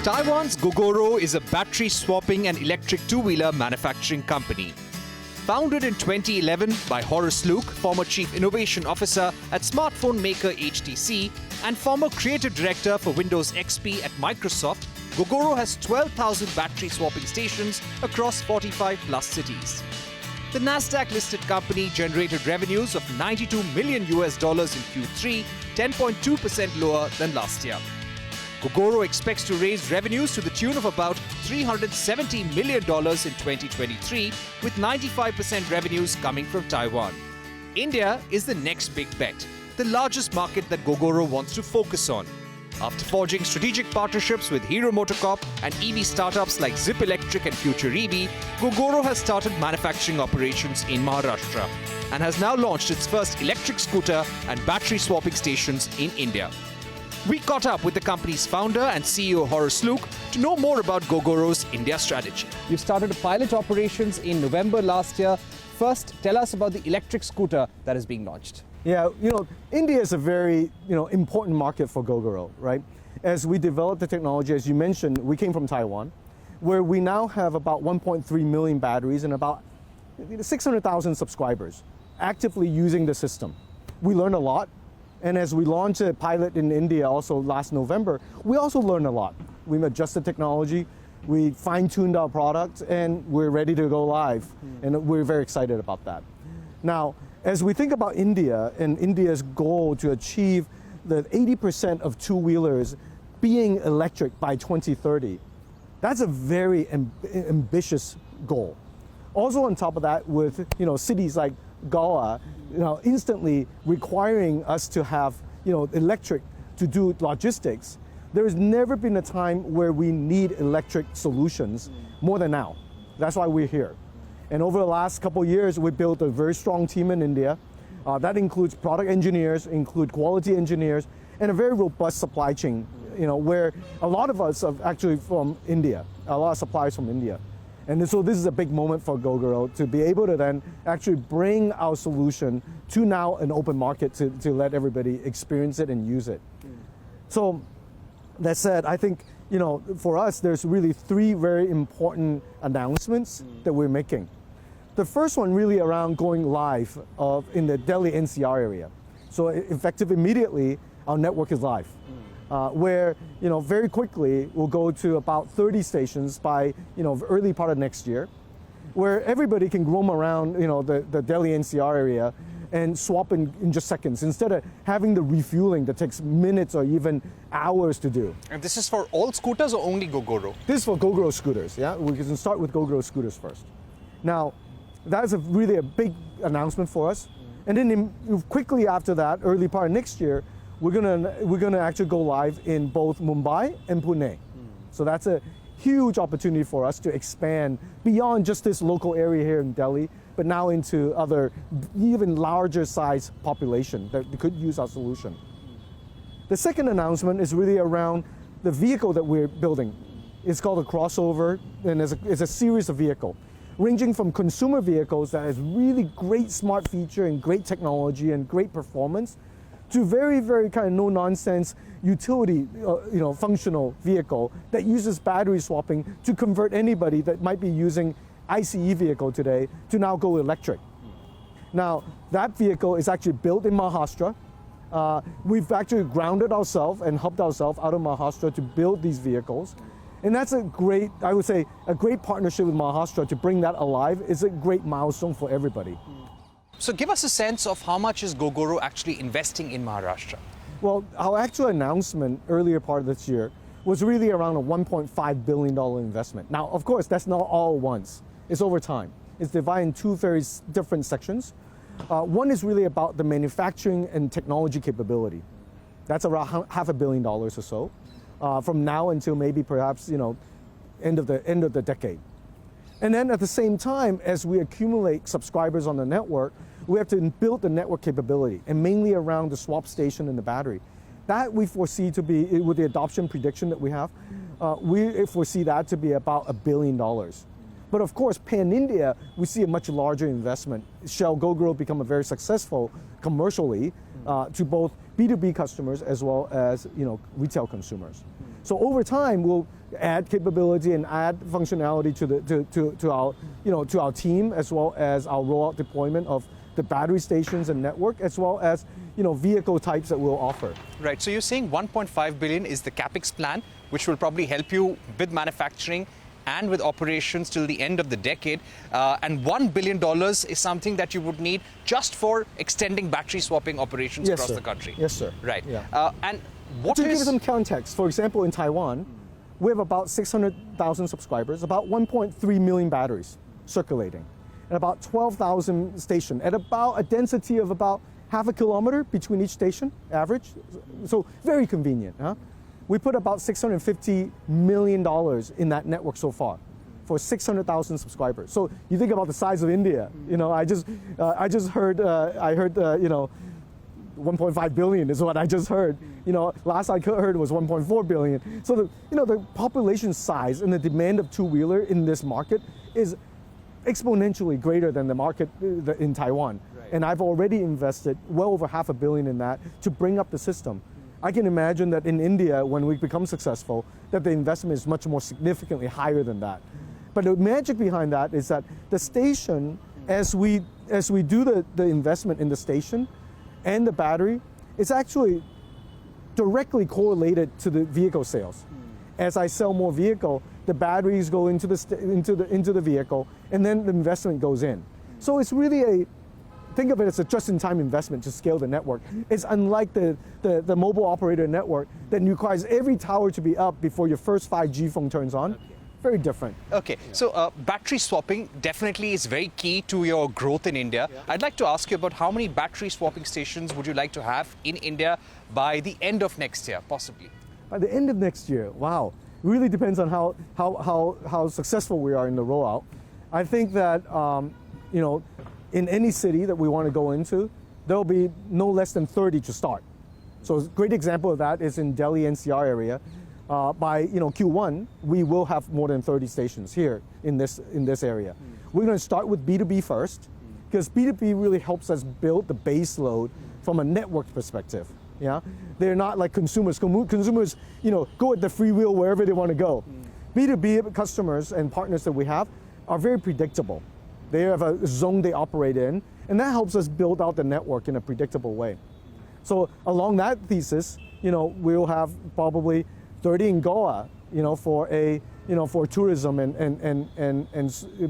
Taiwan's Gogoro is a battery swapping and electric two-wheeler manufacturing company. Founded in 2011 by Horace, former Chief Innovation Officer at smartphone maker HTC and former Creative Director for Windows XP at Microsoft, Gogoro has 12,000 battery swapping stations across 45+ cities. The Nasdaq-listed company generated revenues of $92 million in Q3, 10.2% lower than last year. Gogoro expects to raise revenues to the tune of about $370 million in 2023, with 95% revenues coming from Taiwan. India is the next big bet, the largest market that Gogoro wants to focus on. After forging strategic partnerships with Hero MotoCorp and EV startups like Zip Electric and Future EV, Gogoro has started manufacturing operations in Maharashtra and has now launched its first electric scooter and battery swapping stations in India. We caught up with the company's founder and CEO Horace to know more about Gogoro's India strategy. You started pilot operations in November last year. First, tell us about the electric scooter that is being launched. Yeah, India is a very, important market for Gogoro, right? As we develop the technology, as you mentioned, we came from Taiwan, where we now have about 1.3 million batteries and about 600,000 subscribers actively using the system. We learned a lot. And as we launched a pilot in India also last November, we also learned a lot. We adjusted technology, we fine-tuned our product, and we're ready to go live. And we're very excited about that. Now, as we think about India and India's goal to achieve the 80% of two-wheelers being electric by 2030, that's a very ambitious goal. Also on top of that, with cities like Goa, instantly requiring us to have, electric to do logistics. There has never been a time where we need electric solutions more than now. That's why we're here. And over the last couple of years, we built a very strong team in India. That includes product engineers, include quality engineers, and a very robust supply chain, where a lot of us are actually from India, a lot of suppliers from India. And so this is a big moment for Gogoro to be able to then actually bring our solution to now an open market to let everybody experience it and use it. So that said, I think, for us, there's really three very important announcements that we're making. The first one really around going live in the Delhi NCR area. So effective immediately, our network is live. Where very quickly we'll go to about 30 stations by early part of next year, where everybody can roam around the Delhi NCR area and swap in just seconds instead of having the refueling that takes minutes or even hours to do. And this is for all scooters or only Gogoro? This is for Gogoro scooters. Yeah, we can start with Gogoro scooters first. Now, that's really a big announcement for us. And then quickly after that, early part of next year, we're gonna actually go live in both Mumbai and Pune. So that's a huge opportunity for us to expand beyond just this local area here in Delhi, but now into other even larger size population that could use our solution. The second announcement is really around the vehicle that we're building. It's called a crossover, and it's a series of vehicles, ranging from consumer vehicles that has really great smart feature and great technology and great performance, to very, very kind of no-nonsense utility, functional vehicle that uses battery swapping to convert anybody that might be using ICE vehicle today to now go electric. Now, that vehicle is actually built in Maharashtra. We've actually grounded ourselves and helped ourselves out of Maharashtra to build these vehicles. And that's a great partnership with Maharashtra to bring that alive. It's a great milestone for everybody. So give us a sense of how much is Gogoro actually investing in Maharashtra? Well, our actual announcement earlier part of this year was really around a $1.5 billion investment. Now, of course, that's not all at once. It's over time. It's divided in two very different sections. One is really about the manufacturing and technology capability. That's around $500 million or so, from now until maybe perhaps end of the decade. And then at the same time, as we accumulate subscribers on the network, we have to build the network capability, and mainly around the swap station and the battery. That we foresee to be, with the adoption prediction that we have, we foresee that to be about $1 billion. But of course, pan-India, we see a much larger investment. Shall Gogoro become a very successful commercially to both B2B customers as well as retail consumers. So over time, we'll add capability and add functionality to our team, as well as our rollout deployment of the battery stations and network, as well as vehicle types that we'll offer. Right. So you're saying 1.5 billion is the Capix plan, which will probably help you with manufacturing and with operations till the end of the decade. And $1 billion is something that you would need just for extending battery swapping operations across the country. Yes, sir. Right. Yeah. And what to give some context, for example, in Taiwan, we have about 600,000 subscribers, about 1.3 million batteries circulating, and about 12,000 stations, at about a density of about half a kilometer between each station, average. So very convenient. Huh? We put about $650 million in that network so far for 600,000 subscribers. So you think about the size of India. I just heard, 1.5 billion is what I just heard. Last I heard was 1.4 billion. So the population size and the demand of two-wheeler in this market is exponentially greater than the market in Taiwan. Right. And I've already invested well over $500 million in that to bring up the system. I can imagine that in India, when we become successful, that the investment is much more significantly higher than that. But the magic behind that is that the station, as we do the investment in the station and the battery, it's actually directly correlated to the vehicle sales. As I sell more vehicle, the batteries go into the vehicle, and then the investment goes in. So it's really think of it as a just-in-time investment to scale the network. It's unlike the mobile operator network that requires every tower to be up before your first 5G phone turns on. Okay. Very different. Okay, so battery swapping definitely is very key to your growth in India. Yeah. I'd like to ask you about how many battery swapping stations would you like to have in India by the end of next year, possibly? By the end of next year, wow. Really depends on how successful we are in the rollout. I think that, in any city that we want to go into, there'll be no less than 30 to start. So a great example of that is in Delhi NCR area. By Q1, we will have more than 30 stations here in this area. We're going to start with B2B first, because B2B really helps us build the base load from a network perspective. Yeah, they're not like consumers. Consumers, go at the free wheel wherever they want to go. B2B customers and partners that we have are very predictable. They have a zone they operate in, and that helps us build out the network in a predictable way. So along that thesis, we'll have probably 30 in Goa, for tourism and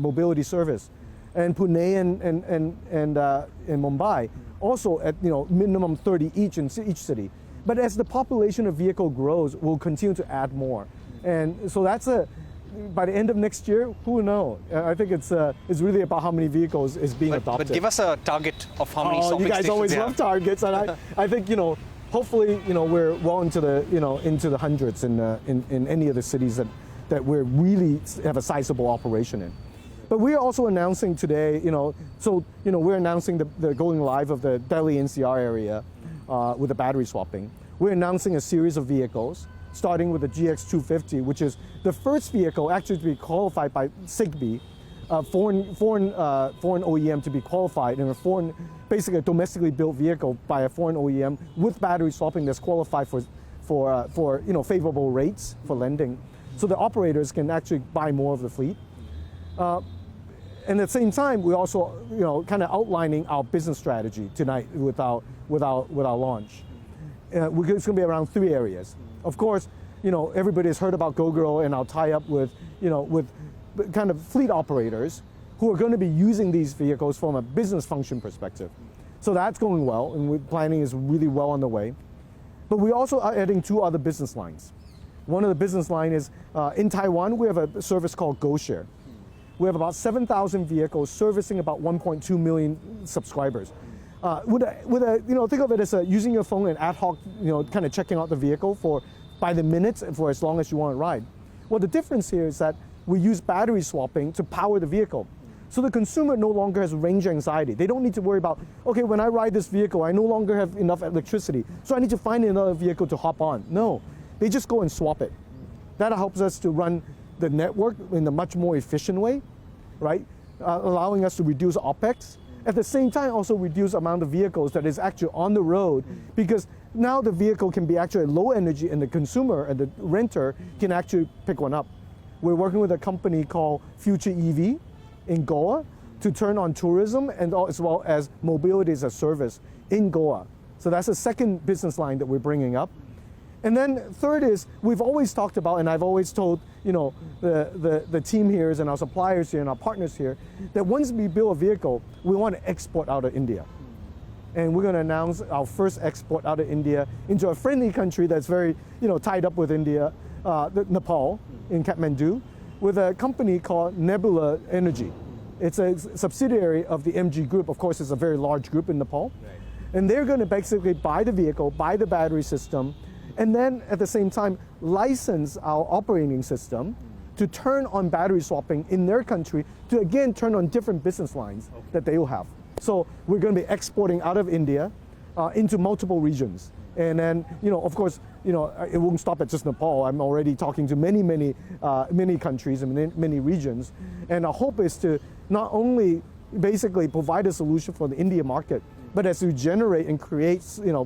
mobility service, and Pune and Mumbai also at minimum 30 each in each city. But as the population of vehicle grows, we'll continue to add more, and so that's by the end of next year, who will know? I think it's really about how many vehicles is being adopted. But give us a target of how many swapping stations. You guys always love targets, and I think hopefully we're well into the hundreds in any of the cities that we really have a sizable operation in. But we're also announcing today, we're announcing the going live of the Delhi NCR area with the battery swapping. We're announcing a series of vehicles, starting with the GX250, which is the first vehicle actually to be qualified by SIGBI, foreign OEM to be qualified in basically a domestically built vehicle by a foreign OEM with battery swapping that's qualified for favorable rates for lending, so the operators can actually buy more of the fleet. And at the same time, we're also kind of outlining our business strategy tonight with our launch. It's going to be around 3 areas. Of course, everybody's heard about Gogoro and our tie-up with kind of fleet operators who are going to be using these vehicles from a business function perspective. So that's going well, and planning is really well on the way. But we also are adding 2 other business lines. One of the business line is in Taiwan, we have a service called GoShare. We have about 7,000 vehicles servicing about 1.2 million subscribers. Think of it as using your phone and ad hoc, kind of checking out the vehicle by the minute for as long as you want to ride. Well, the difference here is that we use battery swapping to power the vehicle. So the consumer no longer has range anxiety. They don't need to worry about, okay, when I ride this vehicle, I no longer have enough electricity, so I need to find another vehicle to hop on. No, they just go and swap it. That helps us to run the network in a much more efficient way, right? Allowing us to reduce OPEX At the same time, also reduce amount of vehicles that is actually on the road, because now the vehicle can be actually low energy and the consumer and the renter can actually pick one up. We're working with a company called Future EV in Goa to turn on tourism and as well as mobility as a service in Goa. So that's the second business line that we're bringing up. And then third is, we've always talked about, and I've always told the team here and our suppliers here and our partners here, that once we build a vehicle, we want to export out of India. And we're going to announce our first export out of India into a friendly country that's very tied up with India, Nepal, in Kathmandu, with a company called Nebula Energy. It's a subsidiary of the MG Group. Of course, it's a very large group in Nepal. Right. And they're going to basically buy the vehicle, buy the battery system, and then at the same time license our operating system to turn on battery swapping in their country to again turn on different business lines that they will have. So we're going to be exporting out of India into multiple regions. And then, of course, it won't stop at just Nepal. I'm already talking to many countries and many regions. And our hope is to not only basically provide a solution for the India market, but as we generate and create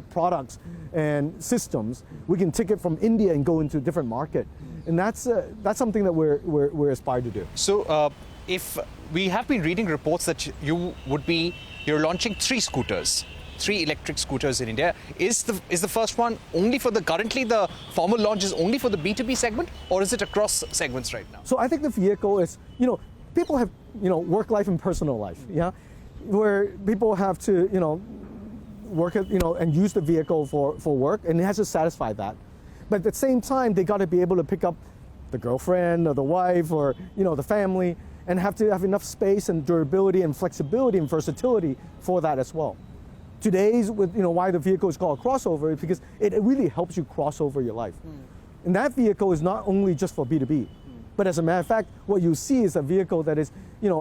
products and systems, we can take it from India and go into a different market. And that's something that we're aspired to do. So if we have been reading reports that you're launching 3 electric scooters in India. Is the first one only for currently the formal launch is only for the B2B segment, or is it across segments right now? So I think the vehicle is, people have, work life and personal life, yeah, where people have to, work at, and use the vehicle for work, and it has to satisfy that. But at the same time, they got to be able to pick up the girlfriend or the wife or, the family, and have to have enough space and durability and flexibility and versatility for that as well. Today's, why the vehicle is called a crossover is because it really helps you cross over your life. And that vehicle is not only just for B2B, but as a matter of fact, what you see is a vehicle that is,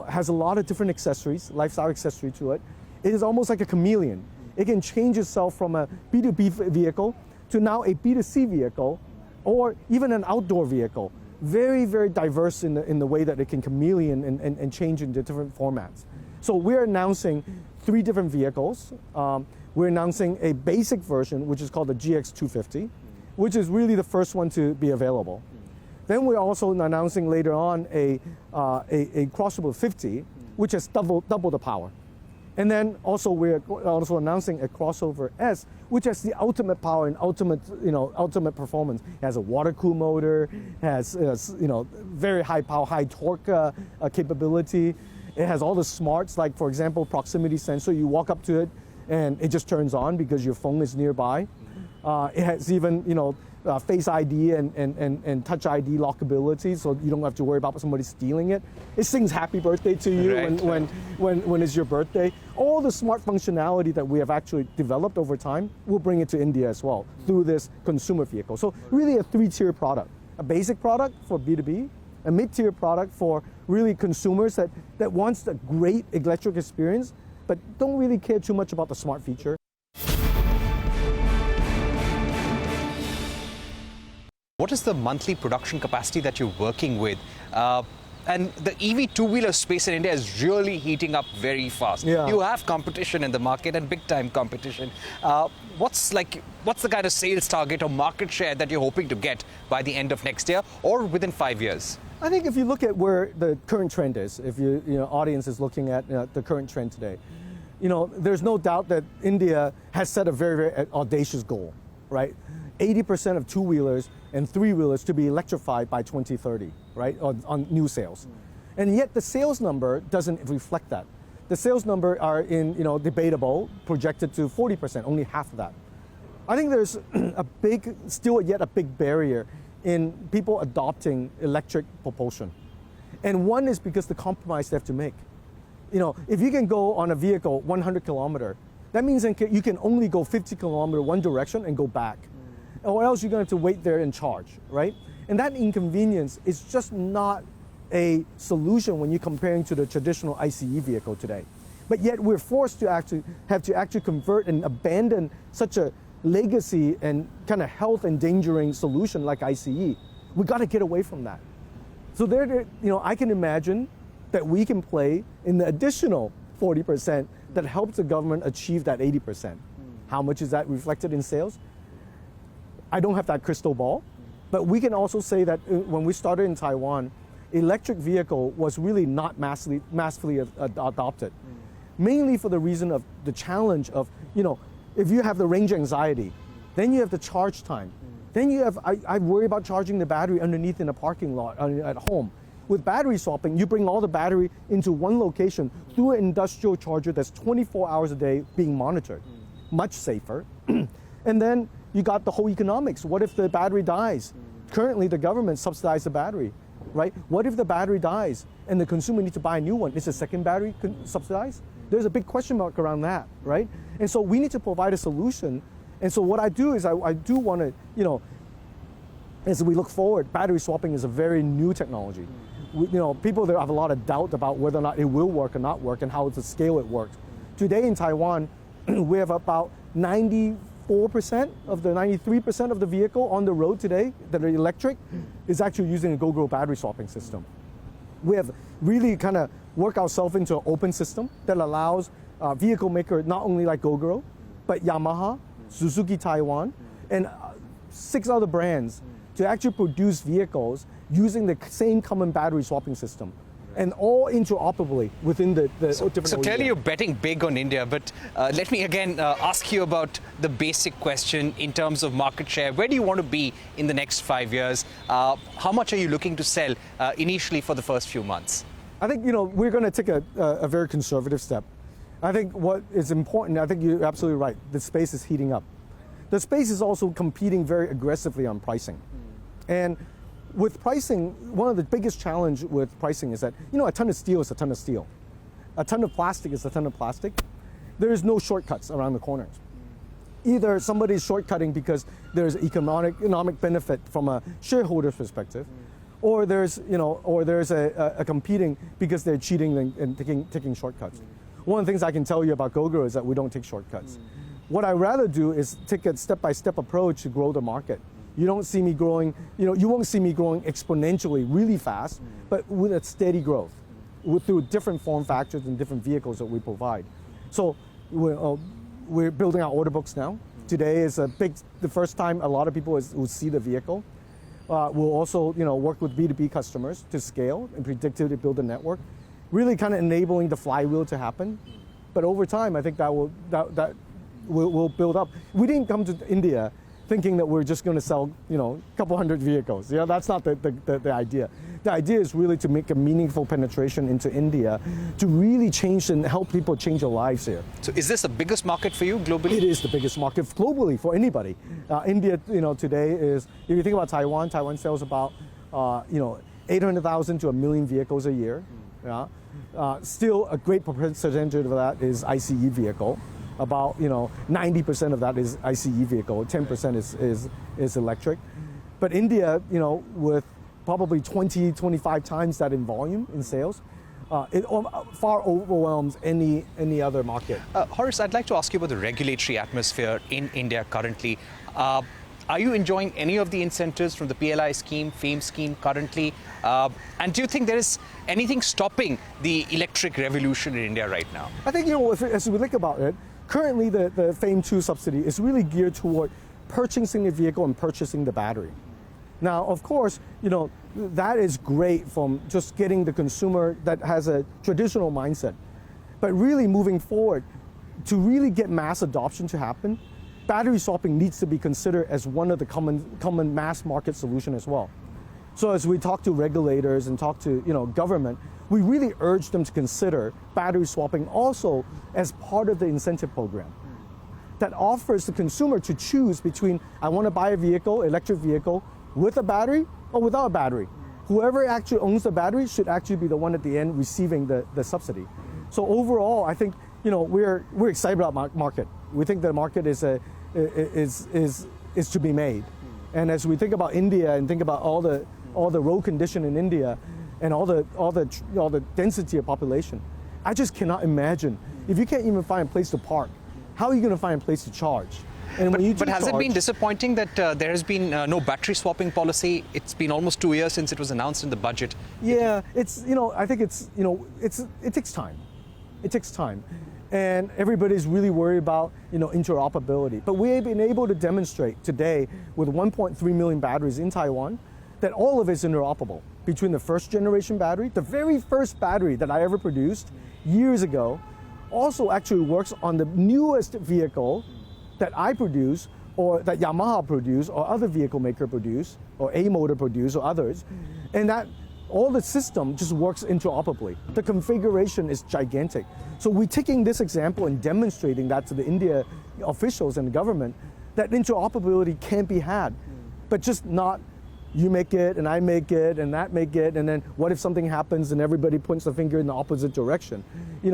has a lot of different accessories, lifestyle accessory to it. It is almost like a chameleon. It can change itself from a B2B vehicle to now a B2C vehicle, or even an outdoor vehicle. Very, very diverse in the way that it can chameleon and change into different formats. So we're announcing 3 different vehicles. We're announcing a basic version, which is called the GX250, which is really the first one to be available. Then we're also announcing later on a crossover 50, which has double the power. And then also we're also announcing a crossover S, which has the ultimate power and ultimate performance. It has a water-cooled motor, has very high power, high torque capability. It has all the smarts, like for example, proximity sensor. You walk up to it and it just turns on because your phone is nearby. It has even Face ID and Touch ID lockability, so you don't have to worry about somebody stealing it. It sings happy birthday to you when it's your birthday. All the smart functionality that we have actually developed over time, we'll bring it to India as well through this consumer vehicle. So really a 3-tier product. A basic product for B2B, a mid-tier product for really consumers that wants a great electric experience, but don't really care too much about the smart feature. What is the monthly production capacity that you're working with? And the EV two-wheeler space in India is really heating up very fast. Yeah. You have competition in the market and big-time competition. What's the kind of sales target or market share that you're hoping to get by the end of next year or within 5 years? I think if you look at where the current trend is, if audience is looking at the current trend today, there's no doubt that India has set a very, very audacious goal, right? 80% of two-wheelers and three-wheelers to be electrified by 2030, right, on new sales. And yet the sales number doesn't reflect that. The sales number are debatable, projected to 40%, only half of that. I think there's still yet a big barrier in people adopting electric propulsion. And one is because the compromise they have to make. If you can go on a vehicle 100 kilometer, that means you can only go 50 kilometer one direction and go back. Or else you're going to have to wait there and charge, right? And that inconvenience is just not a solution when you're comparing to the traditional ICE vehicle today. But yet we're forced to have to convert and abandon such a legacy and kind of health endangering solution like ICE. We got to get away from that. So I can imagine that we can play in the additional 40% that helped the government achieve that 80%. How much is that reflected in sales? I don't have that crystal ball, but we can also say that when we started in Taiwan, electric vehicle was really not massively adopted, mainly for the reason of the challenge of, if you have the range anxiety, then you have the charge time, then you have, I worry about charging the battery underneath in a parking lot at home. With battery swapping, you bring all the battery into one location through an industrial charger that's 24 hours a day being monitored, much safer. And then you got the whole economics. What if the battery dies? Currently, the government subsidizes the battery, right? What if the battery dies and the consumer needs to buy a new one? Is the second battery subsidized? There's a big question mark around that, right? And so we need to provide a solution. And so what I do is I do want to, as we look forward, battery swapping is a very new technology. People there have a lot of doubt about whether or not it will work or not work and how to scale it works. Today in Taiwan, we have about 94% of the 93% of the vehicle on the road today that are electric is actually using a Gogoro battery swapping system. We have really kind of worked ourselves into an open system that allows vehicle makers not only like Gogoro, but Yamaha, Suzuki Taiwan, and 6 other brands to actually produce vehicles using the same common battery swapping system, and all interoperably within the different So clearly OEM. you're betting big on India, but let me again ask you about the basic question in terms of market share. Where do you want to be in the next 5 years? How much are you looking to sell initially for the first few months? I think, we're going to take a very conservative step. I think what is important, I think you're absolutely right, the space is heating up. The space is also competing very aggressively on pricing. And with pricing, one of the biggest challenge with pricing is that, a ton of steel is a ton of steel. A ton of plastic is a ton of plastic. There is no shortcuts around the corners. Either somebody's shortcutting because there's economic benefit from a shareholder's perspective, or there's, a competing because they're cheating and taking shortcuts. One of the things I can tell you about Gogoro is that we don't take shortcuts. What I'd rather do is take a step-by-step approach to grow the market. You don't see me growing, you won't see me growing exponentially really fast, but with a steady growth through different form factors and different vehicles that we provide. So we're building our order books now. Today is the first time a lot of people will see the vehicle. We'll also, work with B2B customers to scale and predictively build a network, really kind of enabling the flywheel to happen. But over time, I think that will build up. We didn't come to India thinking that we're just going to sell, a couple hundred vehicles. That's not the idea. The idea is really to make a meaningful penetration into India, to really change and help people change their lives here. So is this the biggest market for you globally? It is the biggest market globally for anybody. India, today is, if you think about Taiwan sells about, 800,000 to 1 million vehicles a year. Yeah. Still, a great percentage of that is ICE vehicle. About 90% of that is ICE vehicle, 10% is electric. But India, with probably 25 times that in volume in sales, it far overwhelms any other market. Horace, I'd like to ask you about the regulatory atmosphere in India currently. Are you enjoying any of the incentives from the PLI scheme, FAME scheme currently? And do you think there is anything stopping the electric revolution in India right now? I think, as we think about it, currently the FAME 2 subsidy is really geared toward purchasing the vehicle and purchasing the battery. Now, of course, that is great from just getting the consumer that has a traditional mindset. But really moving forward, to really get mass adoption to happen, battery swapping needs to be considered as one of the common mass market solution as well. So as we talk to regulators and talk to government, we really urge them to consider battery swapping also as part of the incentive program that offers the consumer to choose between, I want to buy a vehicle, electric vehicle, with a battery or without a battery. Whoever actually owns the battery should actually be the one at the end receiving the subsidy. So overall, I think we're excited about market. We think the market is to be made. And as we think about India and think about all the road condition in India and all the density of population, I just cannot imagine if you can't even find a place to park, how are you going to find a place to charge? And but has it been disappointing that there has been no battery swapping policy? It's been almost 2 years since it was announced in the budget. Yeah, I think it takes time. It takes time. And everybody's really worried about, interoperability. But we have been able to demonstrate today with 1.3 million batteries in Taiwan that all of it is interoperable between the first generation battery, the very first battery that I ever produced years ago, also actually works on the newest vehicle that I produce or that Yamaha produce or other vehicle maker produce or A-Motor produce or others. And that all the system just works interoperably. The configuration is gigantic. So we're taking this example and demonstrating that to the India officials and the government that interoperability can be had, but just not you make it and I make it and that make it, and then what if something happens and everybody points the finger in the opposite direction,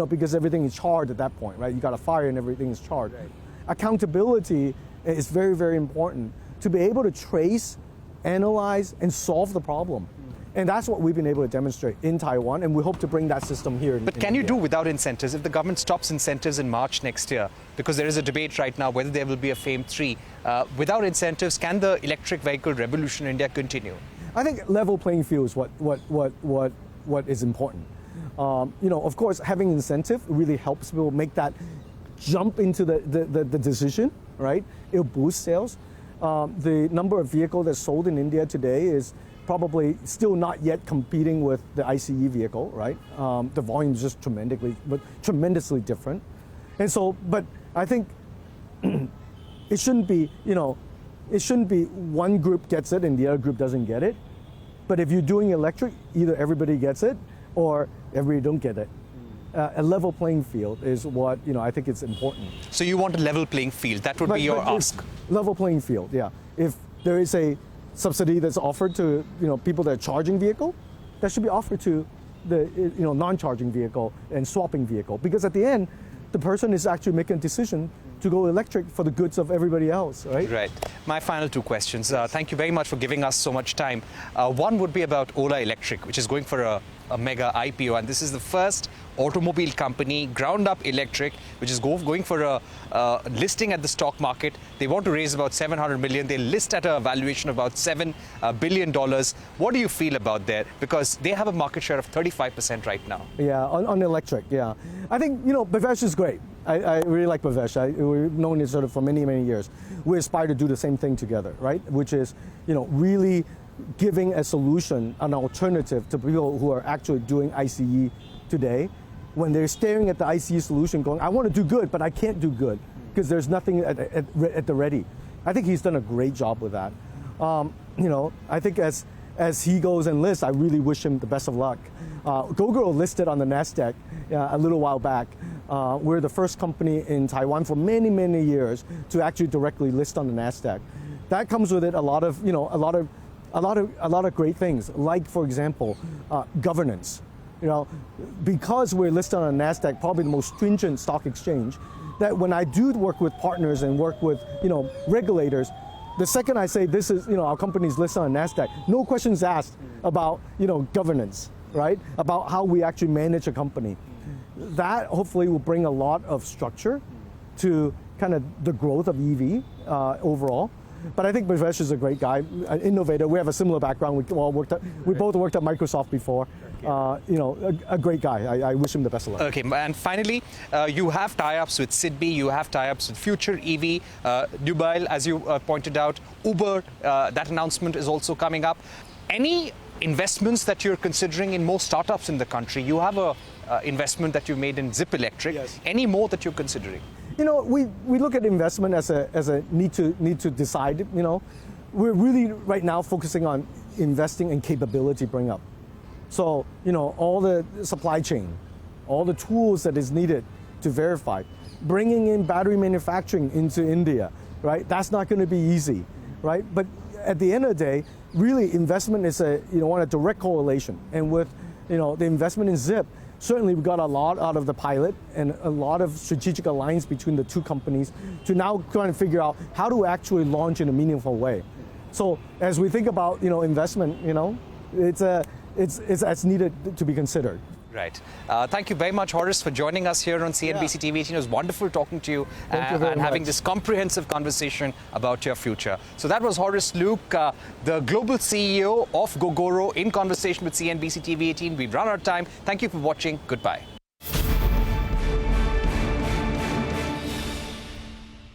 because everything is charred at that point, right? You got a fire and everything is charred. Right. Accountability is very, very important to be able to trace, analyze, and solve the problem. And that's what we've been able to demonstrate in Taiwan, and we hope to bring that system here. But can you do without incentives? If the government stops incentives in March next year, because there is a debate right now whether there will be a FAME 3, without incentives, can the electric vehicle revolution in India continue? I think level playing field is what is important. Of course, having incentive really helps people make that jump into the decision, right? It'll boost sales. The number of vehicles that's sold in India today is probably still not yet competing with the ICE vehicle, right? The volume is just tremendously different. And so, but I think it shouldn't be, it shouldn't be one group gets it and the other group doesn't get it. But if you're doing electric, either everybody gets it or everybody don't get it. A level playing field is what, I think it's important. So you want a level playing field, that would be your ask? Level playing field, yeah. If there is a subsidy that's offered to people that are charging vehicle, that should be offered to the non-charging vehicle and swapping vehicle, because at the end the person is actually making a decision to go electric for the goods of everybody else, right? Right. My final two questions. Thank you very much for giving us so much time. One would be about Ola Electric, which is going for a mega IPO, and this is the first automobile company, ground up electric, which is going for a listing at the stock market. They want to raise about 700 million. They list at a valuation of about $7 billion. What do you feel about that? Because they have a market share of 35% right now. Yeah, on electric, yeah. I think, Bhavesh is great. I really like Bhavesh. We've known each other for many, many years. We aspire to do the same thing together, right? Which is, really giving a solution, an alternative to people who are actually doing ICE today, when they're staring at the ICE solution going, I want to do good, but I can't do good because there's nothing at the ready. I think he's done a great job with that. I think as he goes and lists, I really wish him the best of luck. Gogoro listed on the NASDAQ a little while back. We're the first company in Taiwan for many, many years to actually directly list on the NASDAQ. That comes with it a lot of great things, like, for example, governance. Because we're listed on NASDAQ, probably the most stringent stock exchange, that when I do work with partners and work with, regulators, the second I say this is, our company's listed on NASDAQ, no questions asked about, governance, right? About how we actually manage a company. That hopefully will bring a lot of structure to kind of the growth of EV overall. But I think Bhavesh is a great guy, an innovator. We have a similar background. We both worked at Microsoft before. A great guy. I wish him the best of luck. Okay, and finally, you have tie-ups with Sidbi, you have tie-ups with Future EV, Dubai, as you pointed out, Uber. That announcement is also coming up. Any investments that you're considering in more startups in the country? You have a investment that you made in Zip Electric. Yes. Any more that you're considering? We look at investment as a need to decide. We're really right now focusing on investing in capability bring up. So all the supply chain, all the tools that is needed to verify, bringing in battery manufacturing into India, right? That's not going to be easy, right? But at the end of the day, really investment is a direct correlation. And with the investment in Zip, certainly we got a lot out of the pilot and a lot of strategic alliance between the two companies to now try and figure out how to actually launch in a meaningful way. So as we think about investment, it's needed to be considered. Right. Thank you very much, Horace, for joining us here on CNBC TV18. It was wonderful talking to you and having this comprehensive conversation about your future. So that was Horace Luke, the global CEO of Gogoro, in conversation with CNBC TV18. We've run out of time. Thank you for watching. Goodbye.